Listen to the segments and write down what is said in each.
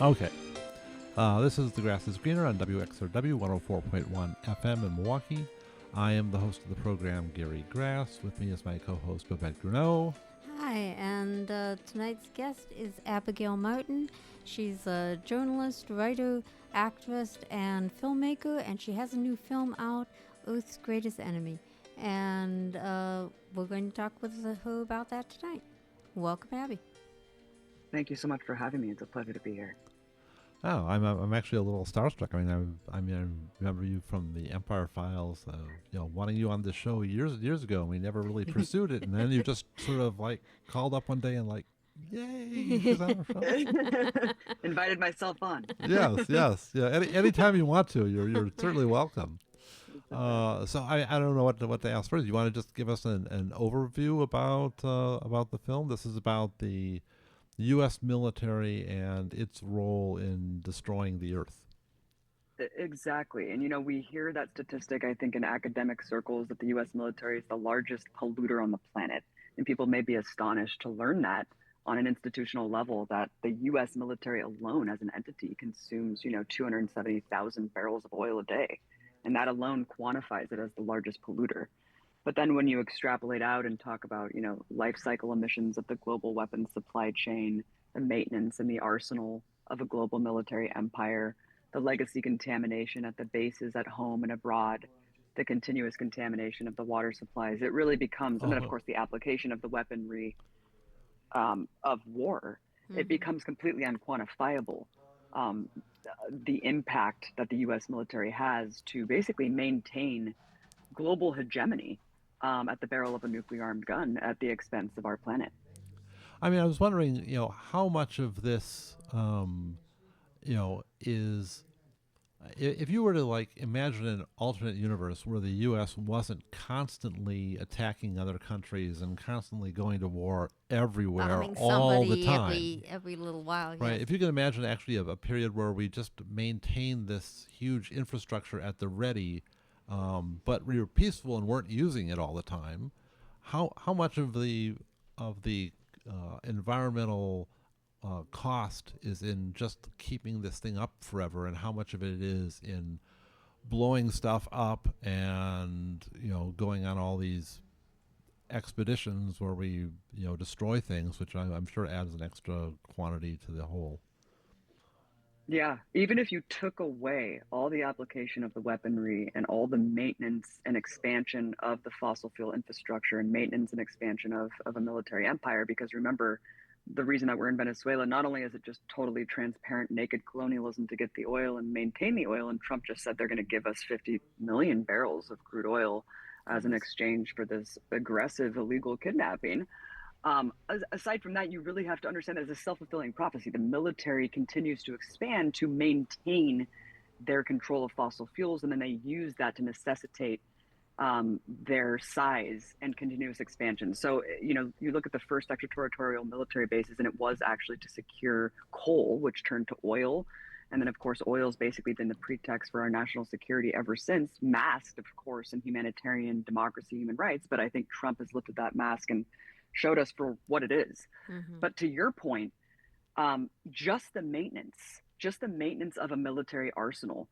Okay. This is The Grass is Greener on WXRW 104.1 FM in Milwaukee. I am the host of the program, Gary Grass. With me is my co-host, Babette Gruneau. Hi, and tonight's guest is Abigail Martin. She's a journalist, writer, actress, and filmmaker, and she has a new film out, Earth's Greatest Enemy. And we're going to talk with her about that tonight. Welcome, Abby. Thank you so much for having me. It's a pleasure to be here. Oh, I'm actually a little starstruck. I remember you from the Empire Files. Wanting you on the show years ago, and we never really pursued it. And then you just sort of like called up one day and like, yay! She's on our show. Invited myself on. Yes. Yeah. Anytime you want to, you're certainly welcome. So I don't know what to ask first. You want to just give us an overview about the film? This is about the U.S. military and its role in destroying the Earth. Exactly. And, we hear that statistic, I think, in academic circles that the U.S. military is the largest polluter on the planet. And people may be astonished to learn that on an institutional level, that the U.S. military alone as an entity consumes, 270,000 barrels of oil a day. And that alone quantifies it as the largest polluter. But then when you extrapolate out and talk about, life cycle emissions of the global weapons supply chain, the maintenance and the arsenal of a global military empire, the legacy contamination at the bases at home and abroad, the continuous contamination of the water supplies, it really becomes, and then of course the application of the weaponry of war, it becomes completely unquantifiable. The impact that the U.S. military has to basically maintain global hegemony at the barrel of a nuclear armed gun at the expense of our planet. I was wondering, how much of this, is, if you were to like imagine an alternate universe where the U.S. wasn't constantly attacking other countries and constantly going to war everywhere all the time, every little while, right? yes. If you can imagine actually a period where we just maintained this huge infrastructure at the ready. But we were peaceful and weren't using it all the time. How much of the environmental cost is in just keeping this thing up forever, and how much of it is in blowing stuff up and going on all these expeditions where we destroy things, which I'm sure adds an extra quantity to the whole. Yeah, even if you took away all the application of the weaponry and all the maintenance and expansion of the fossil fuel infrastructure and maintenance and expansion of a military empire, because remember, the reason that we're in Venezuela, not only is it just totally transparent, naked colonialism to get the oil and maintain the oil, and Trump just said they're going to give us 50 million barrels of crude oil as an exchange for this aggressive illegal kidnapping. Aside from that, you really have to understand that as a self-fulfilling prophecy. The military continues to expand to maintain their control of fossil fuels, and then they use that to necessitate their size and continuous expansion. So, you look at the first extraterritorial military bases, and it was actually to secure coal, which turned to oil. And then, of course, oil's basically been the pretext for our national security ever since, masked, of course, in humanitarian democracy, human rights. But I think Trump has lifted that mask and showed us for what it is. But to your point, just the maintenance of a military arsenal,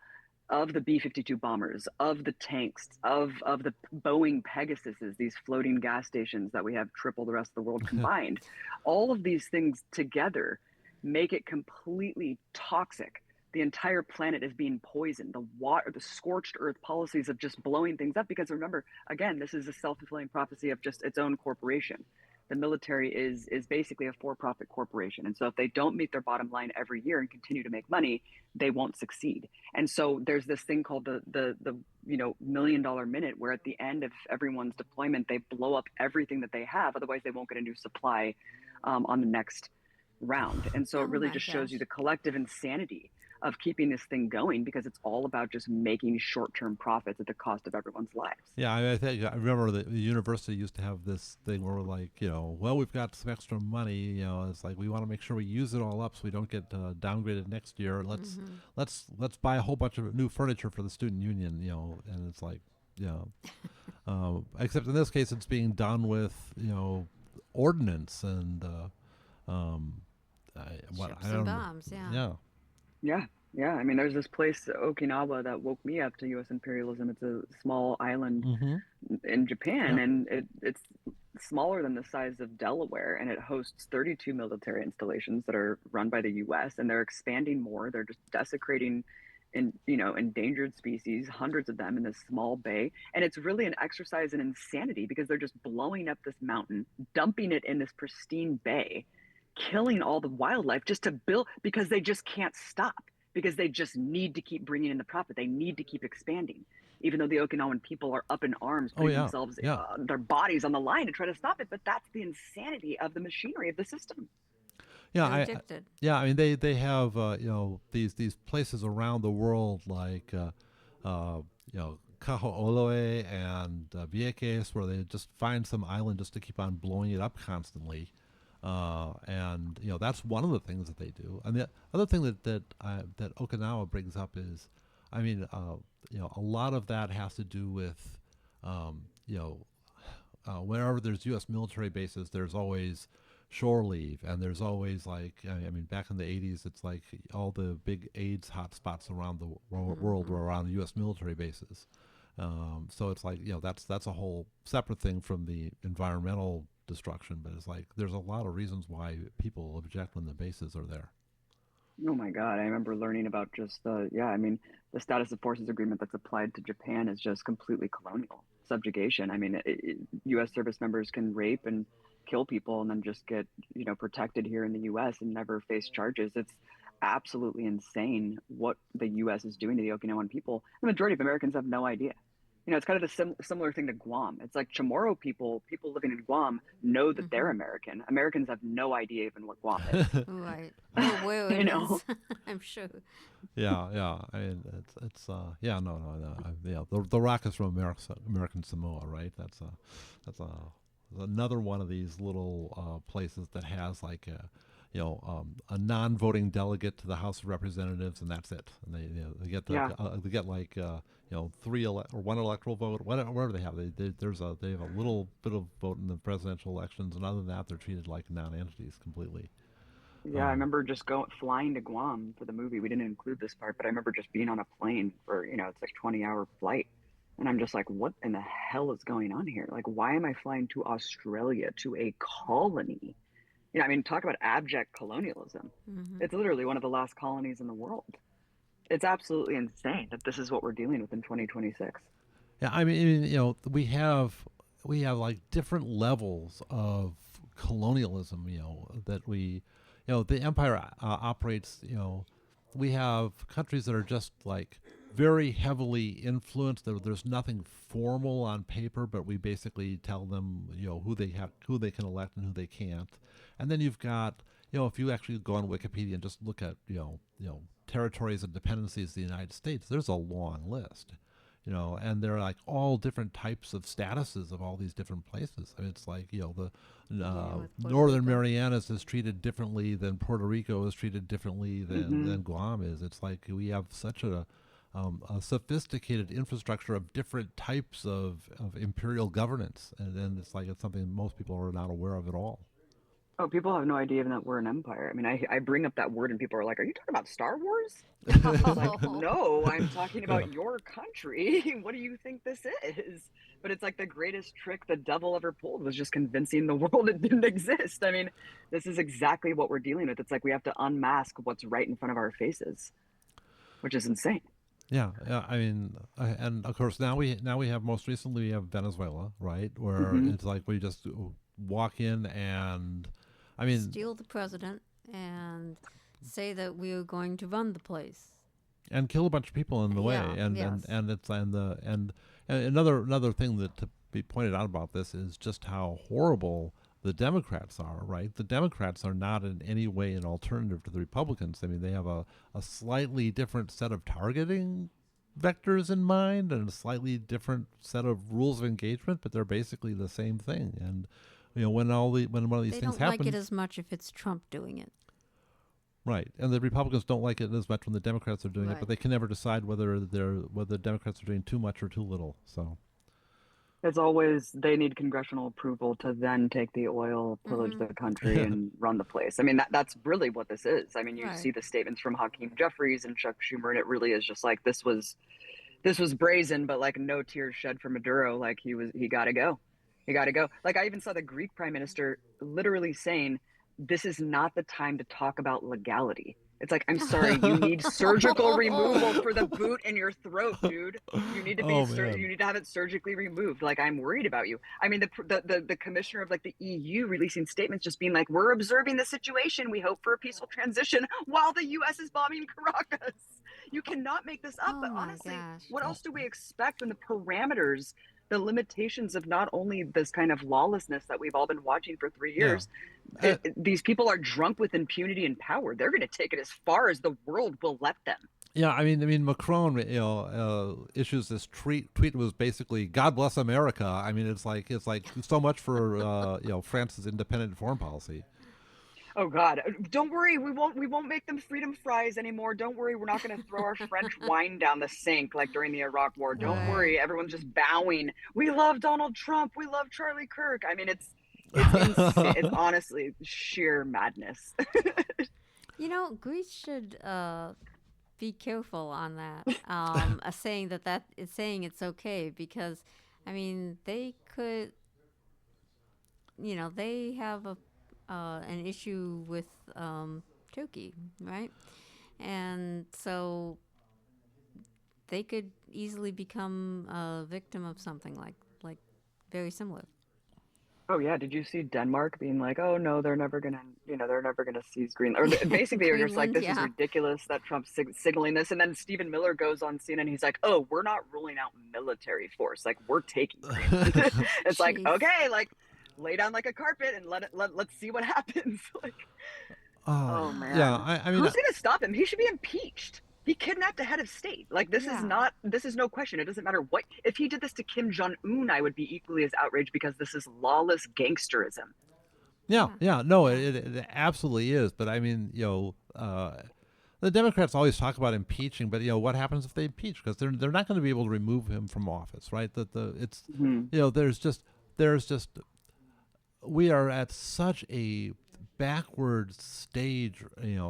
of the B-52 bombers, of the tanks, of the Boeing Pegasuses, these floating gas stations that we have triple the rest of the world combined, all of these things together make it completely toxic. The entire planet is being poisoned. The water, the scorched earth policies of just blowing things up, because remember, again, this is a self-fulfilling prophecy of just its own corporation. The military is basically a for-profit corporation. And so if they don't meet their bottom line every year and continue to make money, they won't succeed. And so there's this thing called the $1 million minute, where at the end of everyone's deployment, they blow up everything that they have. Otherwise, they won't get a new supply on the next round. And so it really just shows you the collective insanity of keeping this thing going, because it's all about just making short-term profits at the cost of everyone's lives. Yeah, I remember the university used to have this thing where we're like, well, we've got some extra money, it's like we want to make sure we use it all up so we don't get downgraded next year. Let's buy a whole bunch of new furniture for the student union, and it's like, except in this case it's being done with ordnance and ships and bombs, yeah. Yeah, yeah. I mean, there's this place, Okinawa, that woke me up to U.S. imperialism. It's a small island Mm-hmm. in Japan, Yeah. and it's smaller than the size of Delaware, and it hosts 32 military installations that are run by the U.S. and they're expanding more. They're just desecrating endangered species, hundreds of them in this small bay, and it's really an exercise in insanity because they're just blowing up this mountain, dumping it in this pristine bay, killing all the wildlife just to build because they just can't stop because they just need to keep bringing in the profit. They need to keep expanding, even though the Okinawan people are up in arms, Oh putting yeah. themselves, Yeah. their bodies on the line to try to stop it. But that's the insanity of the machinery of the system. Yeah, They're addicted. yeah. I mean, they have these places around the world like Kaho'oloe and Vieques, where they just find some island just to keep on blowing it up constantly, and that's one of the things that they do. And the other thing that Okinawa brings up is, I mean, a lot of that has to do with, um, you know, wherever there's U.S. military bases, there's always shore leave, and there's always like, I mean, back in the 80s, it's like all the big AIDS hotspots around the world were around U.S. military bases. So it's like, that's a whole separate thing from the environmental destruction, but it's like there's a lot of reasons why people object when the bases are there. Oh my God, I remember learning about just yeah, I mean, the status of forces agreement that's applied to Japan is just completely colonial subjugation. I mean, U.S. service members can rape and kill people and then just get, protected here in the U.S. and never face charges. It's absolutely insane what the U.S. is doing to the Okinawan people. The majority of Americans have no idea. It's kind of the similar thing to Guam. It's like Chamorro people living in Guam know that they're Mm-hmm. American. Americans have no idea even what Guam is. Right. Or where you it know, is. I'm sure. Yeah, yeah. I mean, it's yeah, no, no, no. Yeah, the rock is from American Samoa, right? That's another one of these little places that has like a non-voting delegate to the House of Representatives, and that's it. And yeah. they get like or one electoral vote, whatever they have. They have a little bit of vote in the presidential elections, and other than that, they're treated like non-entities completely. Yeah, I Um, remember just going flying to Guam for the movie. We didn't include this part, but I remember just being on a plane for, it's like 20-hour flight. And I'm just like, what in the hell is going on here? Like, why am I flying to Australia to a colony? I mean, talk about abject colonialism. Mm-hmm. It's literally one of the last colonies in the world. It's absolutely insane that this is what we're dealing with in 2026. Yeah, I mean, we have like different levels of colonialism. That the empire operates. We have countries that are just like very heavily influenced. There's nothing formal on paper, but we basically tell them who they can elect and who they can't. And then you've got if you actually go on Wikipedia and just look at territories and dependencies of the United States, there's a long list. And there are like all different types of statuses of all these different places. I mean, it's like the With Puerto Northern Rico. Marianas is treated differently than Puerto Rico is treated differently than Guam is. It's like we have such a sophisticated infrastructure of different types of imperial governance, and then it's something most people are not aware of at all. Oh, people have no idea even that we're an empire. I mean, I bring up that word and people are like, are you talking about Star Wars? It's like, no, I'm talking Yeah. about your country. What do you think this is? But it's like the greatest trick the devil ever pulled was just convincing the world it didn't exist. I mean, this is exactly what we're dealing with. It's like we have to unmask what's right in front of our faces, which is insane. Yeah, yeah. I mean, and of course now we have most recently we have Venezuela, right? Where Hmm. it's like we just walk in and, I mean, Steal the president and say that we are going to run the place. and kill a bunch of people in the way, Yeah, and yes. and another thing that to be pointed out about this is just how horrible the Democrats are, right? The Democrats are not in any way an alternative to the Republicans. I mean, they have a slightly different set of targeting vectors in mind and a slightly different set of rules of engagement, but they're basically the same thing. And when one of these They things don't like it happens, as much if it's Trump doing it. right? And the Republicans don't like it as much when the Democrats are doing it, Right. but they can never decide whether the Democrats are doing too much or too little. So It's always they need congressional approval to then take the oil, pillage Mm-hmm. the country, and run the place. I mean, that's really what this is. I mean, you Right. see the statements from Hakeem Jeffries and Chuck Schumer, and it really is just like this was brazen, but like no tears shed for Maduro. Like he got to go. He got to go. Like I even saw the Greek prime minister literally saying, "This is not the time to talk about legality." It's like, I'm sorry, you need surgical removal for the boot in your throat, dude. You need to be Oh man. you need to have it surgically removed. Like I'm worried about you. I mean, the commissioner of like the EU releasing statements, just being like, "We're observing the situation. We hope for a peaceful transition," while the U.S. is bombing Caracas. You cannot make this up. Oh But my honestly, gosh. what Oh else do we expect when the parameters, the limitations of not only this kind of lawlessness that we've all been watching for three yeah. years, Uh, these people are drunk with impunity and power. They're going to take it as far as the world will let them. Yeah, I mean, Macron, issues this tweet. Tweet was basically "God bless America." I mean, it's like so much for France's independent foreign policy. Oh God! Don't worry, we won't make them freedom fries anymore. Don't worry, we're not going to throw our French wine down the sink like during the Iraq War. Don't Oh. Right. worry, everyone's just bowing. We love Donald Trump. We love Charlie Kirk. I mean, it's insane. It's honestly sheer madness. Greece should be careful on that. Saying that is saying it's okay because, I mean, they could, they have a an issue with Turkey, right? And so they could easily become a victim of something like very similar. Oh yeah, did you see Denmark being like, "Oh no, they're never gonna seize Greenland," or basically, they're just like, Greenland, "This is yeah. ridiculous that Trump's signaling this." And then Stephen Miller goes on CNN, he's like, "Oh, we're not ruling out military force, like we're taking Greenland." It's like, Jeez. okay, like lay down like a carpet and let's see what happens. Like, oh Yeah, man, I mean, who's gonna stop him? He should be impeached. He kidnapped a head of state. Like Yeah. this is no question. It doesn't matter what. If he did this to Kim Jong Un, I would be equally as outraged because this is lawless gangsterism. yeah, Yeah. yeah, no, Yeah. it absolutely is. But I mean, the Democrats always talk about impeaching, but what happens if they impeach? Because they're not going to be able to remove him from office, right? That the it's Hmm. there's just we are at such a backward stage,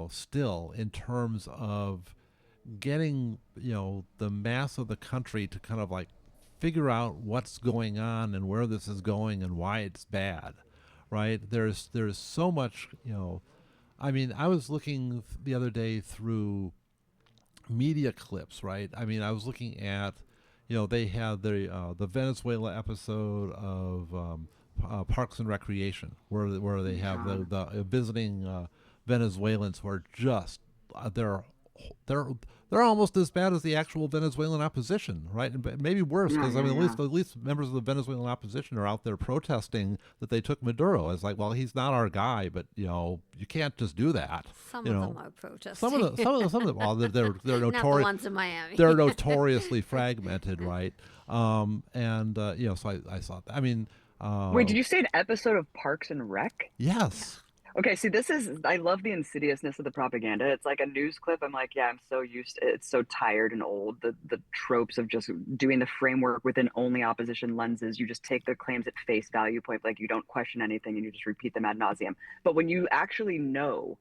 still in terms of getting the mass of the country to kind of like figure out what's going on and where this is going and why it's bad, right? There's so much. I mean, I was looking the other day through media clips, right? I mean, I was looking at, they had the Venezuela episode of Parks and Recreation, where they have the visiting Venezuelans who are just they're they're almost as bad as the actual Venezuelan opposition, right? And maybe worse Yeah, because I yeah, mean, yeah. at least members of the Venezuelan opposition are out there protesting that they took Maduro. It's like, well, he's not our guy, but you can't just do that. Some You of them know, are some of protesting. the well, they're Not the notorious. ones in Miami. They're notoriously fragmented, right? So I saw that. I mean, Wait, uh, did you say an episode of Parks and Rec? yes, Okay, see, I love the insidiousness of the propaganda. It's like a news clip. I'm like, yeah, I'm so used to it. It's so tired and old. The tropes of just doing the framework within only opposition lenses. You just take their claims at face value point, like you don't question anything and you just repeat them ad nauseum. But when you actually know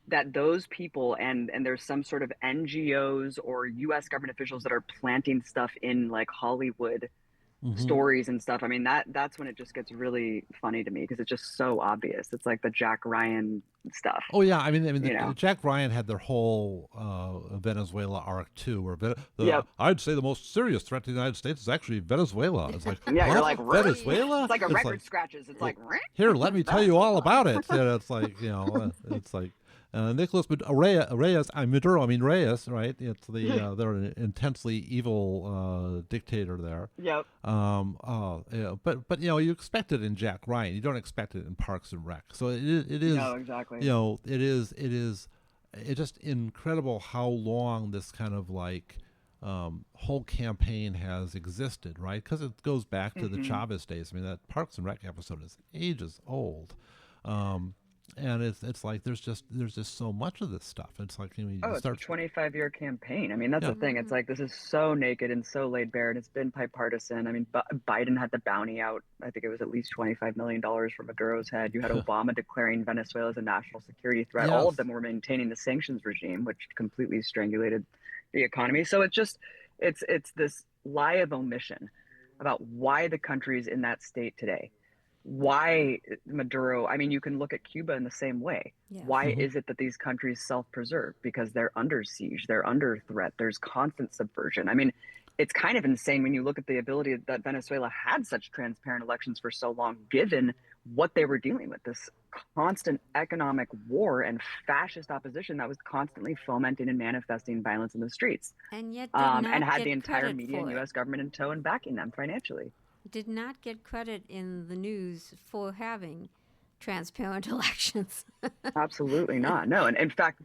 that those people and there's some sort of NGOs or US government officials that are planting stuff in like Hollywood hmm stories and stuff. I mean, that's when it just gets really funny to me because it's just so obvious. It's like the Jack Ryan stuff, Oh yeah, I mean, you know. Jack Ryan had their whole Venezuela arc too, where Yep. I'd say the most serious threat to the United States is actually Venezuela. It's like, Yeah, you're what? like, really? Venezuela? It's like a It's record like, scratches. It's uh, like, here, let me tell you all Venezuela. about it. It's like, it's like Nicholas Reyes, Maduro, I mean Reyes, right? It's they're an intensely evil dictator there. Yep. Yeah, but you expect it in Jack Ryan. You don't expect it in Parks and Rec. So it No, is, exactly. it's just incredible how long this kind of like whole campaign has existed, right? Because it goes back to the Hmm. Chavez days. I mean, that Parks and Rec episode is ages old. Um, and it's like there's just so much of this stuff. It's like Oh, you it's a start. 25-year campaign. I mean, that's Yeah. the thing. It's like this is so naked and so laid bare, and it's been bipartisan. I mean, Biden had the bounty out. I think it was at least $25 million for Maduro's head. You had Obama declaring Venezuela as a national security threat. All of Yes. them were maintaining the sanctions regime, which completely strangulated the economy. So it's just it's this lie of omission about why the country's in that state today. Why Maduro? I mean, you can look at Cuba in the same way. Yes. Why is it that these countries self-preserve? Because they're under siege, they're under threat, there's constant subversion. I mean, it's kind of insane when you look at the ability that Venezuela had such transparent elections for so long, given what they were dealing with, this constant economic war and fascist opposition that was constantly fomenting and manifesting violence in the streets, And yet did and not had the get entire credit media and for it. U.S. government in tow and backing them financially. Did not get credit in the news for having transparent elections. Absolutely not. No, and in fact,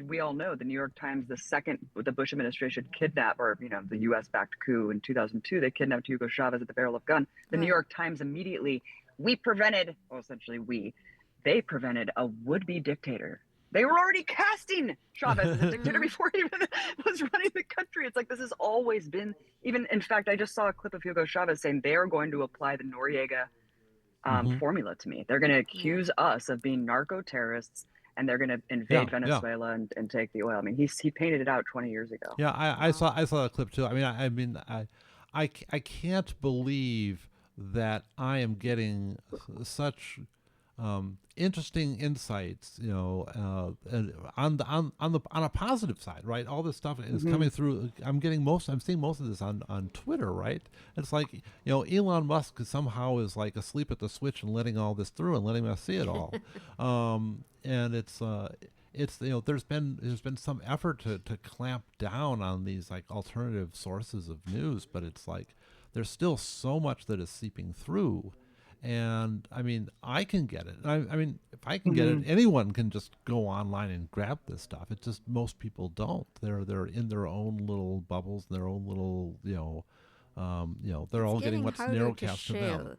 we all know the New York Times, the second the Bush administration kidnapped, or the U.S.-backed coup in 2002, they kidnapped Hugo Chavez at the Barrel of Gun. The New Right. York Times immediately, they prevented a would-be dictator. They were already casting Chavez as a dictator before he even was running the country. It's like this has always been. Even in fact, I just saw a clip of Hugo Chavez saying they are going to apply the Noriega formula to me. They're going to accuse us of being narco terrorists, and they're going to invade Venezuela and take the oil. I mean, he painted it out 20 years ago. Yeah, I saw that clip too. I can't believe that I am getting such interesting insights, on a positive side, right? All this stuff is coming through. I'm seeing most of this on Twitter, right? It's like, Elon Musk somehow is like asleep at the switch and letting all this through and letting us see it all. And it's there's been some effort to clamp down on these like alternative sources of news, but it's like there's still so much that is seeping through. And I mean, I can get it. I mean, if I can get it, anyone can just go online and grab this stuff. It's just most people don't. They're in their own little bubbles, their own little, they're all getting what's narrowcast to them.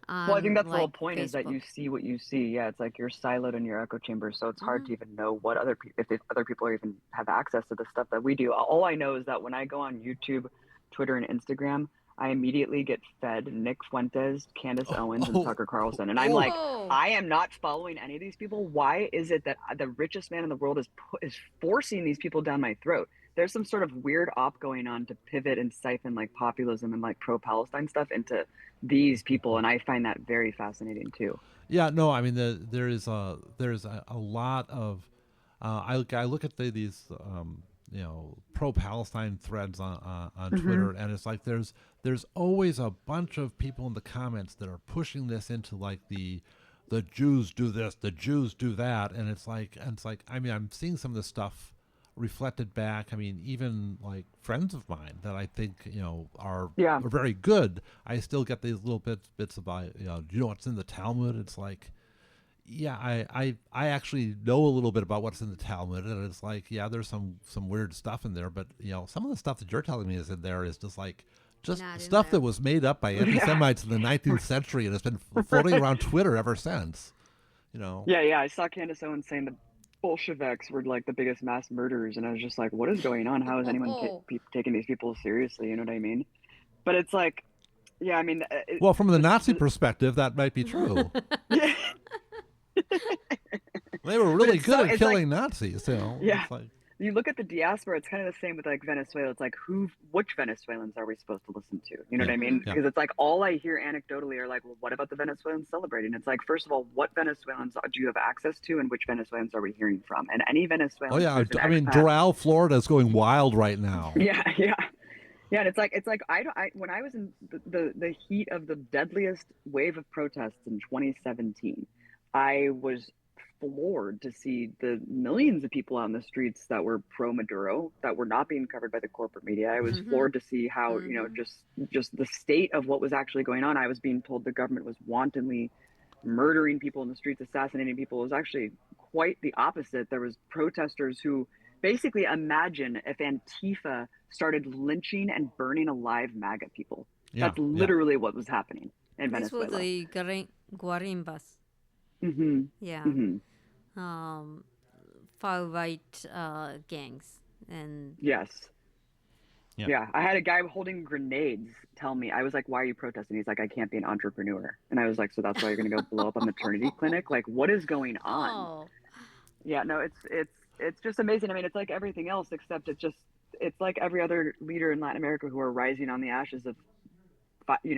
Well, I think that's the whole like point, is that Facebook. you see what you see. Yeah, it's like you're siloed in your echo chamber, so it's hard to even know what other people, if other people even have access to the stuff that we do. All I know is that when I go on YouTube, Twitter, and Instagram, I immediately get fed Nick Fuentes, Candace Owens, and Tucker Carlson. And I'm like, I am not following any of these people. Why is it that the richest man in the world is forcing these people down my throat? There's some sort of weird op going on to pivot and siphon like populism and like pro-Palestine stuff into these people, and I find that very fascinating too. Yeah, no, I mean there's a lot of I look at these pro-Palestine threads on Twitter, and it's like there's always a bunch of people in the comments that are pushing this into like the Jews do this, the Jews do that, and it's like I mean, I'm seeing some of this stuff reflected back. I mean, even like friends of mine that I think are very good, I still get these little bits about do you know what's in the Talmud? It's like, yeah, I actually know a little bit about what's in the Talmud, and it's like, yeah, there's some weird stuff in there, but some of the stuff that you're telling me is in there is just stuff that was made up by anti-Semites in the 19th century and has been floating around Twitter ever since. Yeah, I saw Candace Owens saying the Bolsheviks were like the biggest mass murderers, and I was just like, what is going on? How is anyone taking these people seriously? You know what I mean? But it's like, yeah, I mean, well, from the Nazi perspective, that might be true. Yeah. They were really good at killing Nazis. Yeah. It's like, you look at the diaspora, it's kind of the same with like Venezuela. It's like, which Venezuelans are we supposed to listen to? You know what I mean? Because it's like all I hear anecdotally are like, well, what about the Venezuelans celebrating? It's like, first of all, what Venezuelans do you have access to, and which Venezuelans are we hearing from? And any Venezuelans. Oh yeah, I mean, Doral, Florida is going wild right now. Yeah. And it's like when I was in the heat of the deadliest wave of protests in 2017, I was floored to see the millions of people on the streets that were pro-Maduro, that were not being covered by the corporate media. I was floored to see how, just the state of what was actually going on. I was being told the government was wantonly murdering people in the streets, assassinating people. It was actually quite the opposite. There was protesters who basically, imagine if Antifa started lynching and burning alive MAGA people. That's literally what was happening in Venezuela. This was the Guarimbas. Mm-hmm. Yeah. Mm-hmm. um, far right gangs. And Yes. Yeah. Yeah, I had a guy holding grenades tell me, I was like, why are you protesting? He's like, I can't be an entrepreneur. And I was like, so that's why you're going to go blow up a maternity clinic? Like, what is going on? oh, Yeah, no, it's just amazing. I mean, it's like everything else, except it's like every other leader in Latin America who are rising on the ashes of,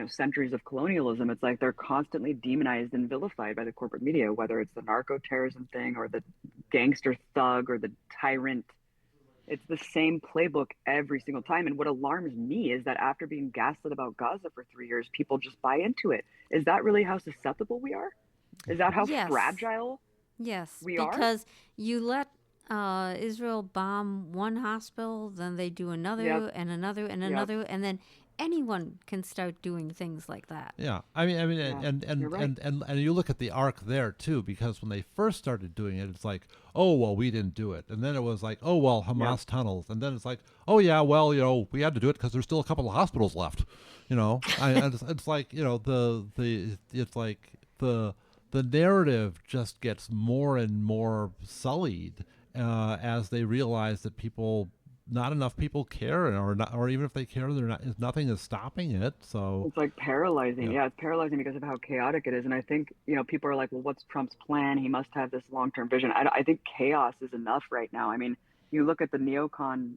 centuries of colonialism. It's like they're constantly demonized and vilified by the corporate media, whether it's the narco terrorism thing or the gangster thug or the tyrant. It's the same playbook every single time. And what alarms me is that after being gaslit about Gaza for 3 years, people just buy into it. Is that really how susceptible we are? Is that how yes. fragile Yes, we are? because you let Israel bomb one hospital, then they do Yep. another and another and Yep. another, and then anyone can start doing things like that. Yeah, I mean, Yeah. and You're and, right. and and and you look at the arc there too, because when they first started doing it, it's like, oh well, we didn't do it, and then it was like, oh well, Yep. Hamas tunnels, and then it's like, oh yeah, well, we had to do it because there's still a couple of hospitals left, and it's like, it's like the narrative just gets more and more sullied as they realize that not enough people care, or not, or even if they care, they're not. Nothing is stopping it. So, It's like paralyzing. yeah. Yeah, it's paralyzing because of how chaotic it is. And I think, people are like, well, what's Trump's plan? He must have this long-term vision. I think chaos is enough right now. I mean, you look at the neocon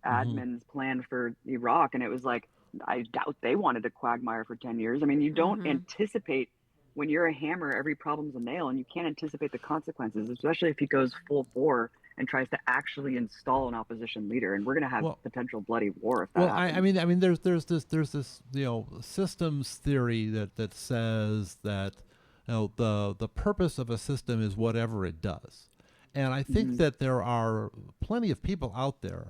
Hmm. admin's plan for Iraq, and it was like, I doubt they wanted a quagmire for 10 years. I mean, you don't Mm-hmm. anticipate when you're a hammer, every problem's a nail, and you can't anticipate the consequences, especially if he goes full bore and tries to actually install an opposition leader. And we're going to have Well, potential bloody war if that well, I happens. mean, I mean, there's this systems theory that says that the purpose of a system is whatever it does, and I think Hmm. that there are plenty of people out there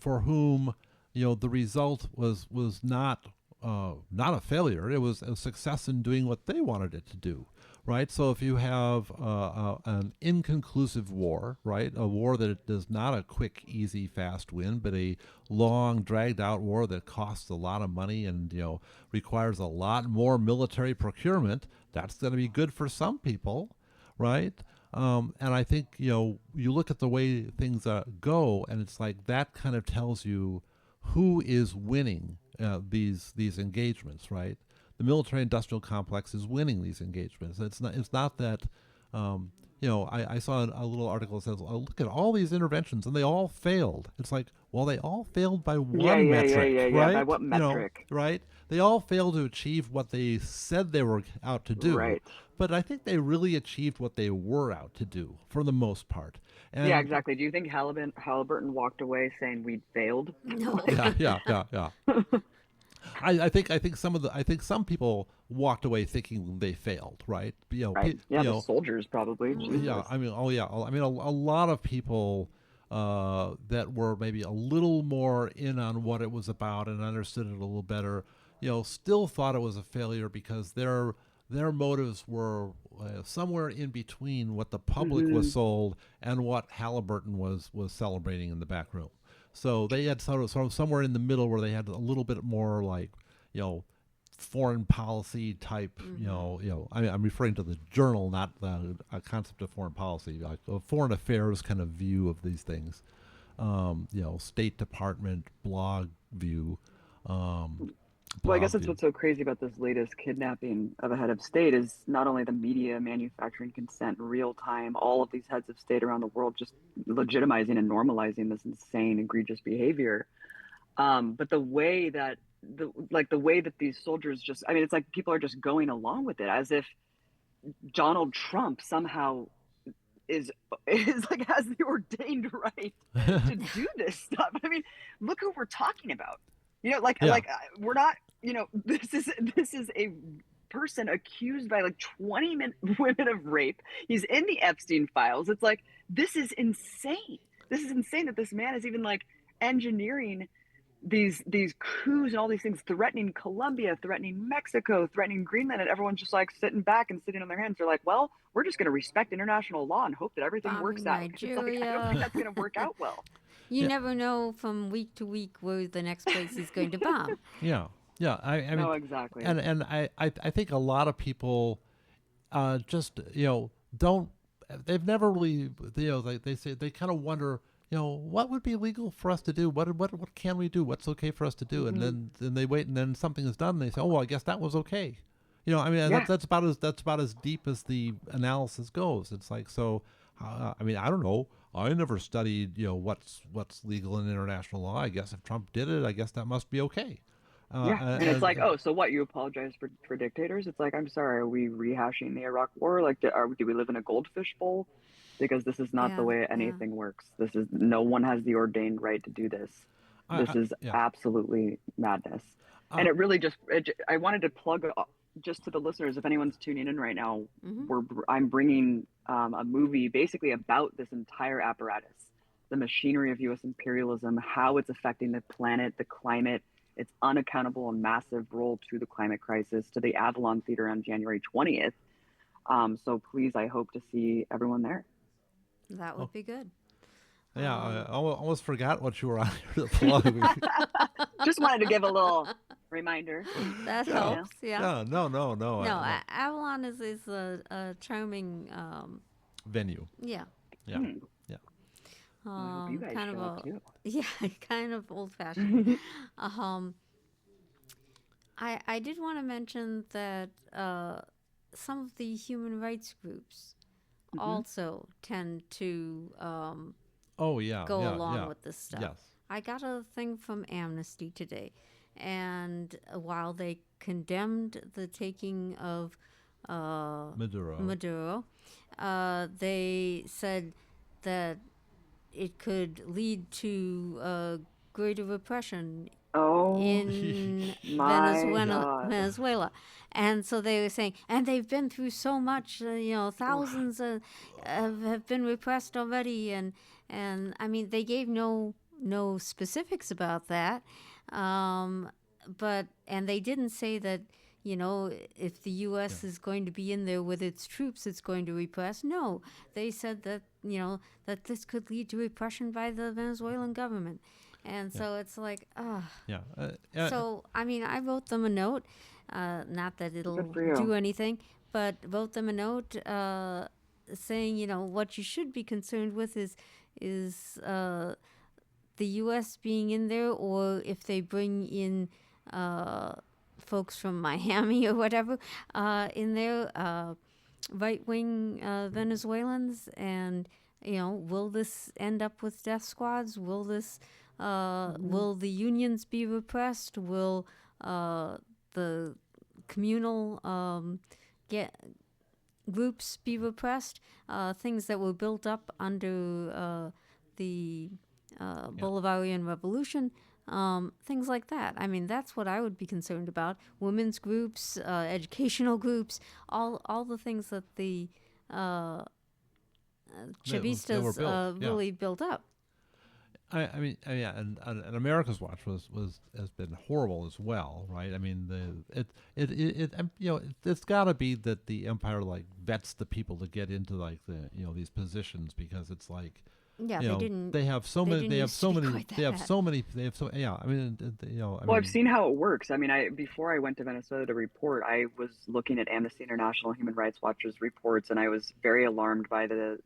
for whom the result was not a failure. It was a success in doing what they wanted it to do. Right. So if you have an inconclusive war, right, a war that is not a quick, easy, fast win, but a long, dragged out war that costs a lot of money and requires a lot more military procurement, that's going to be good for some people, right? And I think you look at the way things go, and it's like that kind of tells you who is winning these engagements, right? The military-industrial complex is winning these engagements. It's not that. Um, I saw a little article that says, oh, look at all these interventions and they all failed. It's like, well, they all failed by Yeah, one yeah, yeah, yeah, metric, yeah. By right? what metric? Right? They all failed to achieve what they said they were out to do, Right. but I think they really achieved what they were out to do for the most part. Yeah, And exactly. Do you think Halliburton walked away saying we'd failed? No. Like, yeah. I think some people walked away thinking they failed, right? right. Yeah, the soldiers probably. Mm-hmm. Yeah. Jesus. I mean, oh yeah. I mean, a lot of people that were maybe a little more in on what it was about and understood it a little better, still thought it was a failure because their motives were somewhere in between what the public was Hmm. sold and what Halliburton was celebrating in the back room. So they had sort of somewhere in the middle where they had a little bit more like, you know, foreign policy type. Mm-hmm. I'm referring to the journal, not the a concept of foreign policy, like a foreign affairs kind of view of these things. State Department blog view. Um, Well, I guess blog that's view. what's so crazy about this latest kidnapping of a head of state is not only the media manufacturing consent in real time, all of these heads of state around the world just legitimizing and normalizing this insane, egregious behavior. But the way that these soldiers just, I mean, it's like people are just going along with it as if Donald Trump somehow is is like has the ordained right to do this stuff. I mean, look who we're talking about. Yeah. We're not. This is a person accused by like 20 women of rape. He's in the Epstein files. It's like this is insane. This is insane that this man is even like engineering these coups and all these things, threatening Colombia, threatening Mexico, threatening Greenland, and everyone's just like sitting back and sitting on their hands. They're like, well, we're just going to respect international law and hope that everything works Bombing out. It's like I don't think Nigeria. that's going to work out well. You Yeah. never know from week to week where the next place is going to bomb. Yeah. Yeah. I mean, No, exactly. and I think a lot of people just don't. they've never really, they say they kind of wonder, what would be legal for us to do? What can we do? What's okay for us to do? And Hmm. then they wait, and then something is done, and they say, oh, well, I guess that was okay. I mean, Yeah. that's about as deep as the analysis goes. It's like, so, I mean, I don't know. I never studied, what's legal in international law. I guess if Trump did it, I guess that must be okay. Yeah. And it's like, And oh, so what? You apologize for dictators? It's like, I'm sorry, are we rehashing the Iraq War? Like, do we live in a goldfish bowl? Because this is not the Yeah, way yeah, anything works. This is no one has the ordained right to do this. This is yeah. absolutely madness. And Uh, it really I wanted to plug just to the listeners, if anyone's tuning in right now, hmm I'm bringing a movie basically about this entire apparatus, the machinery of U.S. imperialism, how it's affecting the planet, the climate, its unaccountable and massive role to the climate crisis, to the Avalon Theater on January 20th. So please, I hope to see everyone there. that oh, would be good. yeah, I Um, almost forgot what you were on here to plug. Just wanted to give a little reminder, that you Yeah, know. helps. Yeah. yeah, no, No, no. Avalon is a charming, Venue. yeah, Yeah, Hmm. yeah, Well, I hope you guys kind of show up a, too. yeah, kind of old fashioned. Um, I did want to mention that some of the human rights groups Hmm. also tend to oh yeah, go yeah, along yeah, with this stuff. yes. I got a thing from Amnesty today, and while they condemned the taking of Maduro. Maduro, they said that it could lead to greater repression Oh in my God. Venezuela. And so they were saying, and they've been through so much, Oof. thousands have been repressed already. And I mean, they gave no specifics about that. Um, and they didn't say that, if the Yeah, U.S. is going to be in there with its troops, it's going to repress. No, they said that, that this could lead to repression by the Venezuelan government. And yeah, so it's like, ah. yeah. So, I mean, I wrote them a note, not that Good it'll for you. do anything, but wrote them a note saying, what you should be concerned with is the U.S. being in there, or if they bring in folks from Miami or whatever in there, right wing Venezuelans, and will this end up with death squads? Hmm. Will the unions be repressed? Will the communal get groups be repressed? Things that were built up under the yeah. Bolivarian Revolution. Things like that. I mean, that's what I would be concerned about. Women's groups, educational groups, all the things that the uh, They were Chavistas built. Yeah. really built up. I mean, yeah, and America's Watch was has been horrible as well, right? I mean, it's got to be that the empire like vets the people to get into like these positions, because it's like, Yeah, they didn't. they have so They many didn't used to be quite that bad. they have so yeah. I mean, I Well, I've mean, seen how it works. I mean, before I went to Venezuela to report, I was looking at Amnesty International, Human Rights Watch's reports, and I was very alarmed by the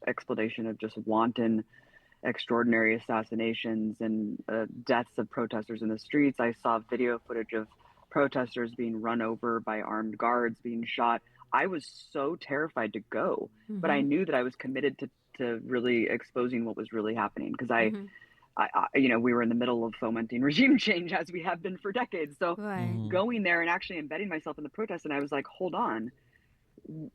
explanation of just wanton, extraordinary assassinations and deaths of protesters in the streets. I saw video footage of protesters being run over by armed guards, being shot. I was so terrified to go, but I Mm-hmm. knew that I was committed to really exposing what was really happening, because Mm-hmm. we were in the middle of fomenting regime change, as we have been for decades. So Right. mhm. going there and actually embedding myself in the protest, and I was like, hold on,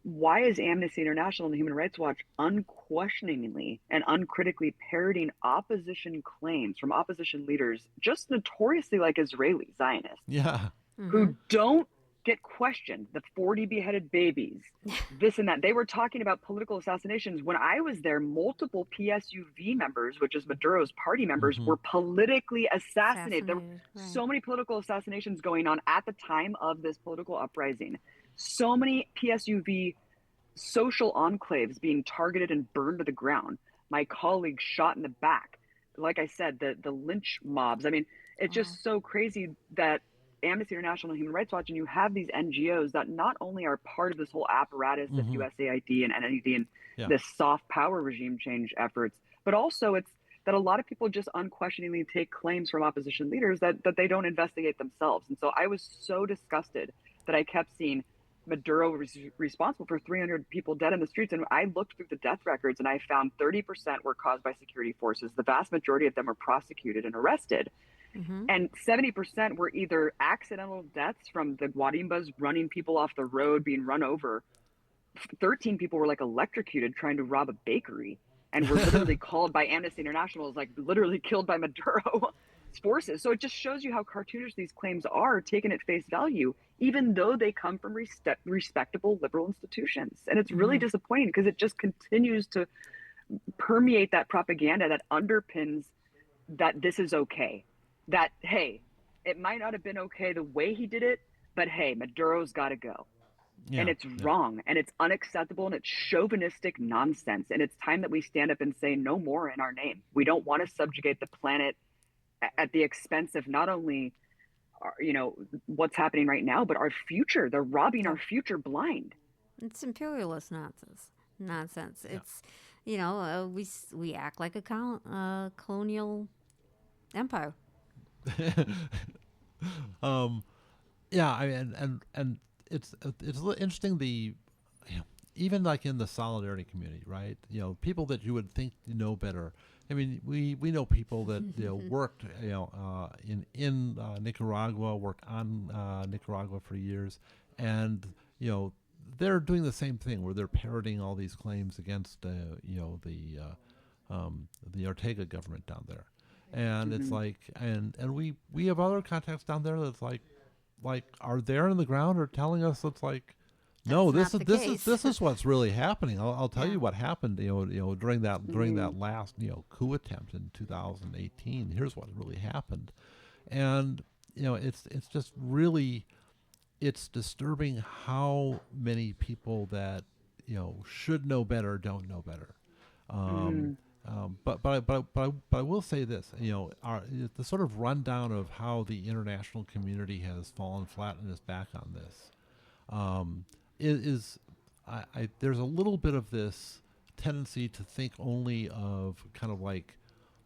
why is Amnesty International and Human Rights Watch unquestioningly and uncritically parroting opposition claims from opposition leaders, just notoriously like Israeli Zionists, Yeah, Mm-hmm. who don't get questioned? The 40 beheaded babies, this and that. They were talking about political assassinations. When I was there, multiple PSUV members, which is Maduro's party members, hmm were politically assassinated. There were Assassinated. Right. so many political assassinations going on at the time of this political uprising. So many PSUV social enclaves being targeted and burned to the ground. My colleagues shot in the back. Like I said, the lynch mobs. I mean, it's Wow. just so crazy that Amnesty International and Human Rights Watch, and you have these NGOs that not only are part of this whole apparatus of USAID and NNED and this soft power regime change efforts, but also it's that a lot of people just unquestioningly take claims from opposition leaders that they don't investigate themselves. And so I was so disgusted that I kept seeing Maduro was responsible for 300 people dead in the streets. And I looked through the death records and I found 30% were caused by security forces. The vast majority of them were prosecuted and arrested. And 70% were either accidental deaths from the Guarimbas running people off the road, being run over. 13 people were like electrocuted trying to rob a bakery and were literally called by Amnesty International as like literally killed by Maduro forces. So it just shows you how cartoonish these claims are, taken at face value, even though they come from respectable liberal institutions. And it's really disappointing because it just continues to permeate that propaganda that underpins that this is okay. That, hey, it might not have been okay the way he did it, but hey, Maduro's got to go. And it's wrong and it's unacceptable and it's chauvinistic nonsense. And it's time that we stand up and say no more in our name. We don't want to subjugate the planet at the expense of not only, what's happening right now, but our future. They're robbing our future blind. It's imperialist nonsense. It's, we act like a colonial empire. I mean, and it's interesting even like in the solidarity community, right? People that you would think know better. I mean, we know people that worked in Nicaragua, worked on Nicaragua for years, and they're doing the same thing where they're parroting all these claims against the Ortega government down there. And it's like, and we have other contacts down there that's like are there in the ground or telling us it's like, no, this is what's really happening. I'll tell you what happened. During that last coup attempt in 2018. Here's what really happened, and it's just really, it's disturbing how many people that should know better don't know better. But I will say this, the sort of rundown of how the international community has fallen flat on its back on this there's a little bit of this tendency to think only of kind of like,